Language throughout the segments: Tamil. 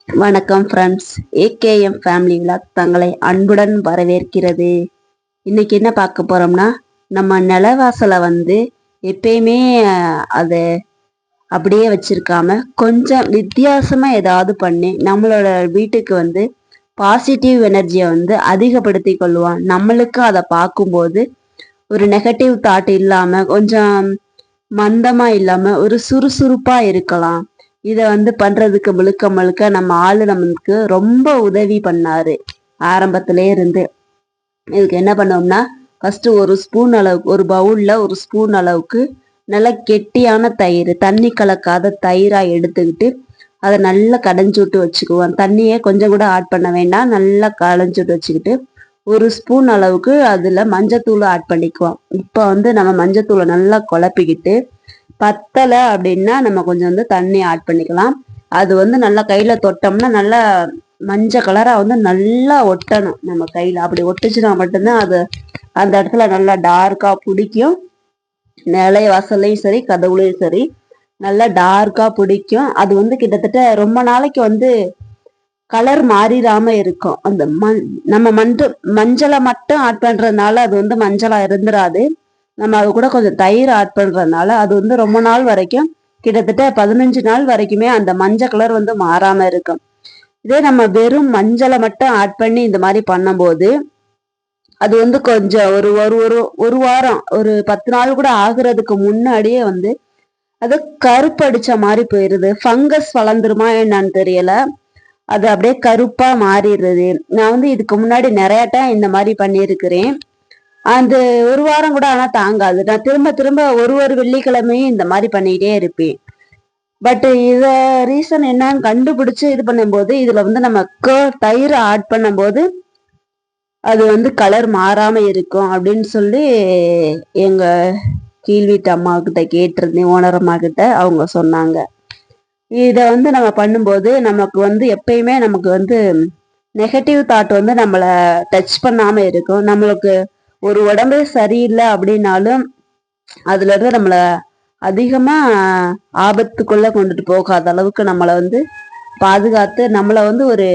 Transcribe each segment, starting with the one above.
வணக்கம் ஃப்ரெண்ட்ஸ். ஏகேஎம் ஃபேமிலி விலாக் தங்களை அன்புடன் வரவேற்கிறது. இன்னைக்கு என்ன பார்க்க போறோம்னா, நம்ம நிலவாசலை எப்பயுமே அதை அப்படியே வச்சிருக்காம கொஞ்சம் வித்தியாசமா ஏதாவது பண்ணி நம்மளோட வீட்டுக்கு பாசிட்டிவ் எனர்ஜியை அதிகப்படுத்தி கொள்ளுவோம். நம்மளுக்கு அதை பார்க்கும்போது ஒரு நெகட்டிவ் தாட் இல்லாம கொஞ்சம் மந்தமா இல்லாம ஒரு சுறுசுறுப்பா இருக்கலாம். இத பண்றதுக்கு முழுக்க முழுக்க நம்ம ஆளு நமக்கு ரொம்ப உதவி பண்ணாரு ஆரம்பத்திலே இருந்து. இதுக்கு என்ன பண்ணோம்னா, ஃபர்ஸ்ட் ஒரு பவுல்ல ஒரு ஸ்பூன் அளவுக்கு நல்ல கெட்டியான தயிர், தண்ணி கலக்காத தயிரா எடுத்துக்கிட்டு அதை நல்லா கடைஞ்சு விட்டு வச்சுக்குவோம். தண்ணியே கொஞ்சம் கூட ஆட் பண்ண வேண்டாம். நல்லா கடைஞ்சு விட்டு வச்சுக்கிட்டு ஒரு ஸ்பூன் அளவுக்கு அதுல மஞ்சத்தூள் ஆட் பண்ணிக்குவோம். இப்போ நம்ம மஞ்சத்தூளை நல்லா குழப்பிக்கிட்டு பத்தலை அப்படின்னா நம்ம கொஞ்சம் தண்ணி ஆட் பண்ணிக்கலாம். அது நல்லா கையில தொட்டோம்னா நல்லா மஞ்சள் கலரா நல்லா ஒட்டணும் நம்ம கையில. அப்படி ஒட்டுச்சுன்னா மட்டும்தான் அது அந்த இடத்துல நல்லா டார்க்கா பிடிக்கும். நிலைய வாசல்லையும் சரி, கதவுலையும் சரி நல்லா டார்க்கா பிடிக்கும். அது கிட்டத்தட்ட ரொம்ப நாளைக்கு கலர் மாறிடாம இருக்கும். அந்த நம்ம மஞ்சளை மட்டும் ஆட் பண்றதுனால அது மஞ்சளா இருந்துராது. நம்ம அது கூட கொஞ்சம் தயிர் ஆட் பண்றதுனால அது ரொம்ப நாள் வரைக்கும், கிட்டத்தட்ட 15 நாள் வரைக்குமே அந்த மஞ்சள் கலர் மாறாம இருக்கும். இதே நம்ம வெறும் மஞ்சளை மட்டும் ஆட் பண்ணி இந்த மாதிரி பண்ணும்போது அது கொஞ்சம் ஒரு ஒரு ஒரு ஒரு வாரம், ஒரு 10 நாள் கூட ஆகுறதுக்கு முன்னாடியே அது கருப்படிச்ச மாதிரி போயிருது. ஃபங்கஸ் வளர்ந்துருமா என்னன்னு தெரியல. அது அப்படியே கருப்பா மாறிடுறது. நான் இதுக்கு முன்னாடி நிறைய டைம் இந்த மாதிரி பண்ணியிருக்கிறேன். அந்த ஒரு வாரம் கூட ஆனா தாங்காது. நான் திரும்ப திரும்ப ஒரு வெள்ளிக்கிழமையும் இந்த மாதிரி பண்ணிக்கிட்டே இருப்பேன். பட் இத ரீசன் என்னன்னு கண்டுபிடிச்சு இது பண்ணும்போது இதுல நம்ம தயிர் ஆட் பண்ணும்போது அது கலர் மாறாம இருக்கும் அப்படின்னு சொல்லி எங்க கீழ் வீட்டு அம்மா கிட்ட கேட்டிருந்தேன், ஓனர் அம்மா கிட்ட. அவங்க சொன்னாங்க இத நம்ம பண்ணும்போது நமக்கு எப்பயுமே நமக்கு நெகட்டிவ் தாட் நம்மள டச் பண்ணாம இருக்கும். நம்மளுக்கு ஒரு உடம்பே சரியில்லை அப்படின்னாலும் அதுல இருந்து நம்மள அதிகமா ஆபத்துக்குள்ள கொண்டுட்டு போகாத அளவுக்கு நம்மளை பாதுகாத்து நம்மளை ஒரு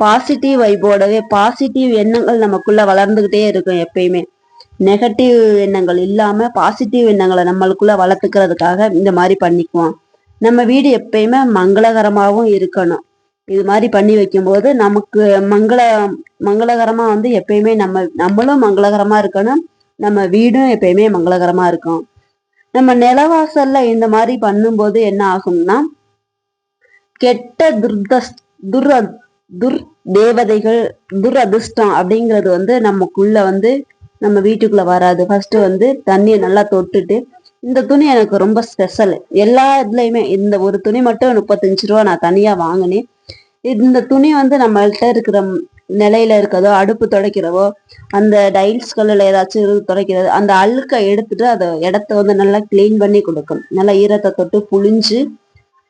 பாசிட்டிவ் வைப்போடவே பாசிட்டிவ் எண்ணங்கள் நமக்குள்ள வளர்ந்துகிட்டே இருக்கும். எப்பயுமே நெகட்டிவ் எண்ணங்கள் இல்லாம பாசிட்டிவ் எண்ணங்களை நம்மளுக்குள்ள வளர்த்துக்கிறதுக்காக இந்த மாதிரி பண்ணிக்குவோம். நம்ம வீடு எப்பயுமே மங்களகரமாகவும் இருக்கணும். இது மாதிரி பண்ணி வைக்கும்போது நமக்கு மங்களகரமா எப்பயுமே நம்மளும் மங்களகரமா இருக்கணும். நம்ம வீடும் எப்பயுமே மங்களகரமா இருக்கும். நம்ம நிலவாசல்ல இந்த மாதிரி பண்ணும்போது என்ன ஆகும்னா, கெட்ட துர் தேவதைகள், துரதிர்ஷ்டம் அப்படிங்கிறது நமக்குள்ள நம்ம வீட்டுக்குள்ள வராது. ஃபர்ஸ்ட் தண்ணியை நல்லா தொட்டுட்டு, இந்த துணி எனக்கு ரொம்ப ஸ்பெஷல். எல்லா இதுலயுமே இந்த ஒரு துணி மட்டும் 35 ரூபா நான் தனியா வாங்கினேன். இந்த துணி நம்மள்கிட்ட இருக்கிற நிலையில இருக்கிறதோ, அடுப்பு துடைக்கிறவோ, அந்த டைல்ஸ் கல்லுல ஏதாச்சும் துடைக்கிறது, அந்த அழுக்கை எடுத்துட்டு அதை இடத்த நல்லா கிளீன் பண்ணி கொடுக்கும். நல்லா ஈரத்தை தொட்டு புழிஞ்சு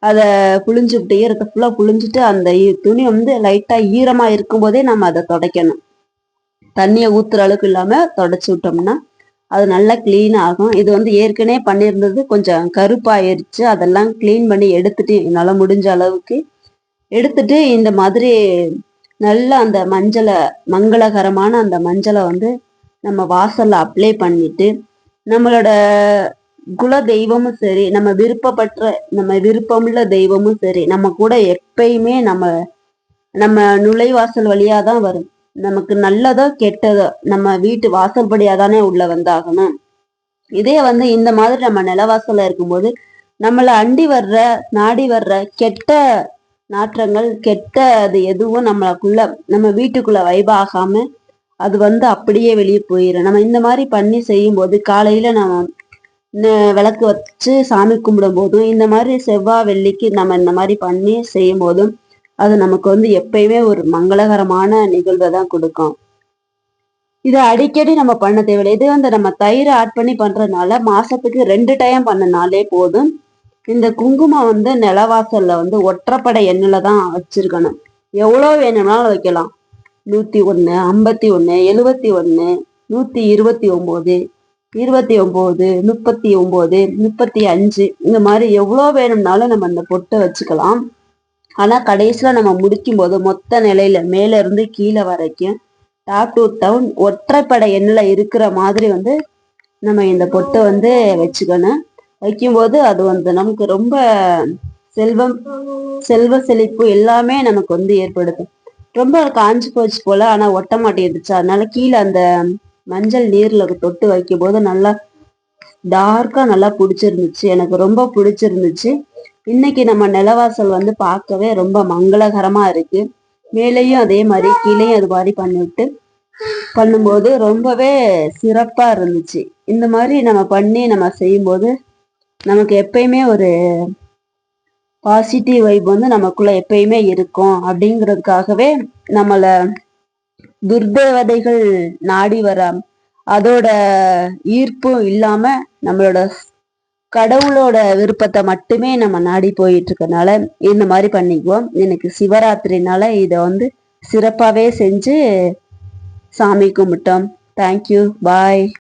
அதை புழிஞ்சு விட்டு ஈரத்தை ஃபுல்லா புழிஞ்சிட்டு அந்த துணி லைட்டா ஈரமா இருக்கும் போதே நம்ம அதை துடைக்கணும். தண்ணியை ஊத்துற அளவுக்கு இல்லாம துடைச்சு விட்டோம்னா அது நல்லா கிளீன் ஆகும். இது ஏற்கனவே பண்ணியிருந்தது கொஞ்சம் கருப்பாயிருச்சு. அதெல்லாம் கிளீன் பண்ணி எடுத்துட்டு என்னால முடிஞ்ச அளவுக்கு எடுத்துட்டு இந்த மாதிரி நல்லா அந்த மங்களகரமான அந்த மஞ்சளை நம்ம வாசல்ல அப்ளை பண்ணிட்டு, நம்மளோட குல தெய்வமும் சரி, நம்ம விருப்பமுள்ள தெய்வமும் சரி, நம்ம கூட எப்பயுமே நம்ம நுழைவாசல் வழியாதான் வரும். நமக்கு நல்லதோ கெட்டதோ நம்ம வீட்டு வாசல்படியாதானே உள்ள வந்தாகணும். இதே இந்த மாதிரி நம்ம நிலவாசல்ல இருக்கும்போது நம்மளை நாடி வர்ற கெட்ட நாற்றங்கள், கெட்ட அது எதுவும் நம்ம வீட்டுக்குள்ள வைபாகாம அது அப்படியே வெளியே போயிடும். நம்ம இந்த மாதிரி பண்ணி செய்யும் போது, காலையில நம்ம விளக்கு வச்சு சாமி கும்பிடும் போதும், இந்த மாதிரி செவ்வாய் வெள்ளிக்கு நம்ம இந்த மாதிரி பண்ணி செய்யும் போதும் அது நமக்கு எப்பயுமே ஒரு மங்களகரமான நிகழ்வை தான் கொடுக்கும். இதை அடிக்கடி நம்ம பண்ண தேவையில்லை. இது நம்ம தயிர் ஆட் பண்ணி பண்றதுனால மாசத்துக்கு 2 டைம் பண்ணனாலே போதும். இந்த குங்குமம் நிலவாசல்ல ஒற்றைப்படை எண்ணில தான் வச்சிருக்கணும். எவ்வளோ வேணும்னாலும் வைக்கலாம். 101, 51, 71, 129, 29, 39, 35 இந்த மாதிரி எவ்வளோ வேணும்னாலும் நம்ம அந்த பொட்டை வச்சுக்கலாம். ஆனா கடைசியில நம்ம முடிக்கும் போது மொத்த நிலையில மேல இருந்து கீழே வரைக்கும் டாப் டு டவுன் ஒற்றைப்படை எண்ணில் இருக்கிற மாதிரி வந்து நம்ம இந்த பொட்டை வந்து வச்சுக்கணும். வைக்கும்போது அது வந்து நமக்கு ரொம்ப செல்வ செழிப்பு எல்லாமே நமக்கு வந்து ஏற்படுத்தும். ரொம்ப காஞ்சு போச்சு போல, ஆனா ஒட்ட மாட்டேங்குச்சு. அதனால கீழே அந்த மஞ்சள் நீர்ல தொட்டு வைக்கும் போது நல்லா டார்க்கா நல்லா பிடிச்சிருந்துச்சு. எனக்கு ரொம்ப பிடிச்சிருந்துச்சு. இன்னைக்கு நம்ம நிலவாசல் வந்து பார்க்கவே ரொம்ப மங்களகரமா இருக்கு. மேலேயும் அதே மாதிரி கீழேயும் அது மாதிரி பண்ணும்போது ரொம்பவே சிறப்பா இருந்துச்சு. இந்த மாதிரி நம்ம பண்ணி நம்ம செய்யும்போது நமக்கு எப்பயுமே ஒரு பாசிட்டிவ் வைப் வந்து நமக்குள்ள எப்பயுமே இருக்கும். அப்படிங்கிறதுக்காகவே நம்மள துர்தேவதைகள் நாடி வர அதோட ஈர்ப்பும் இல்லாம நம்மளோட கடவுளோட விருப்பத்தை மட்டுமே நம்ம நாடி போயிட்டு இருக்கனால இந்த மாதிரி பண்ணிக்குவோம். எனக்கு சிவராத்திரினால இதை வந்து சிறப்பாகவே செஞ்சு சாமி கும்பிட்டோம். தேங்க்யூ, பாய்.